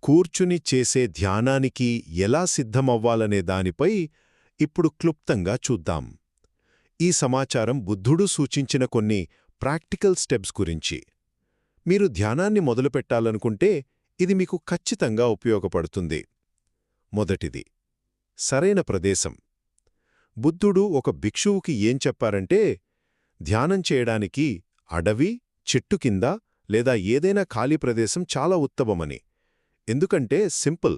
కూర్చుని చేసే ధ్యానానికి ఎలా సిద్ధమవ్వాలనే దానిపై ఇప్పుడు క్లుప్తంగా చూద్దాం. ఈ సమాచారం బుద్ధుడు సూచించిన కొన్ని ప్రాక్టికల్ స్టెప్స్ గురించి. మీరు ధ్యానాన్ని మొదలుపెట్టాలనుకుంటే ఇది మీకు ఖచ్చితంగా ఉపయోగపడుతుంది. మొదటిది, సరైన ప్రదేశం. బుద్ధుడు ఒక భిక్షువుకి ఏం చెప్పారంటే, ధ్యానం చేయడానికి అడవి, చెట్టు కింద లేదా ఏదైనా ఖాళీ ప్రదేశం చాలా ఉత్తమమని. ఎందుకంటే సింపుల్,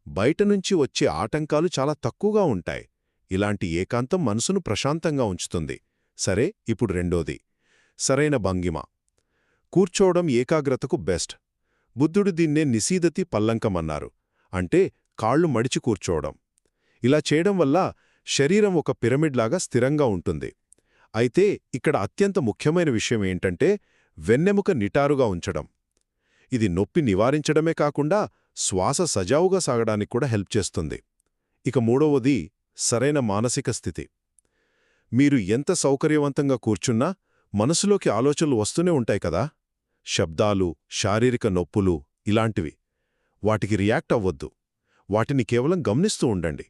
బయటనుంచి వచ్చే ఆటంకాలు చాలా తక్కువగా ఉంటాయి. ఇలాంటి ఏకాంతం మనసును ప్రశాంతంగా ఉంచుతుంది. సరే, ఇప్పుడు రెండోది, సరైన భంగిమ. కూర్చోవడం ఏకాగ్రతకు బెస్ట్. బుద్ధుడు దీన్నే నిశీదతి పల్లంకమన్నారు, అంటే కాళ్ళు మడిచి కూర్చోవడం. ఇలా చేయడం వల్ల శరీరం ఒక పిరమిడ్లాగా స్థిరంగా ఉంటుంది. అయితే ఇక్కడ అత్యంత ముఖ్యమైన విషయం ఏంటంటే వెన్నెముక నిటారుగా ఉంచడం. ఇది నొప్పి నివారించడమే కాకుండా శ్వాస సజావుగా సాగడానికి కూడా హెల్ప్ చేస్తుంది. ఇక మూడవది, సరైన మానసిక స్థితి. మీరు ఎంత సౌకర్యవంతంగా కూర్చున్నా మనసులోకి ఆలోచనలు వస్తూనే ఉంటాయి కదా. శబ్దాలు, శారీరక నొప్పులు, ఇలాంటివి. వాటికి రియాక్ట్ అవ్వొద్దు. వాటిని కేవలం గమనిస్తూ ఉండండి.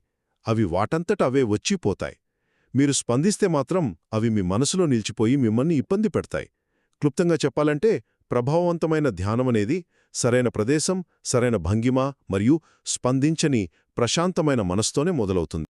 అవి వాటంతట అవే వచ్చిపోతాయి. మీరు స్పందిస్తే మాత్రం అవి మీ మనసులో నిలిచిపోయి మిమ్మల్ని ఇబ్బంది పెడతాయి. క్లుప్తంగా చెప్పాలంటే ప్రభావవంతమైన ధ్యానమనేది సరైన ప్రదేశం, సరైన భంగిమ మరియు స్పందించని ప్రశాంతమైన మనస్తోనే మొదలవుతుంది.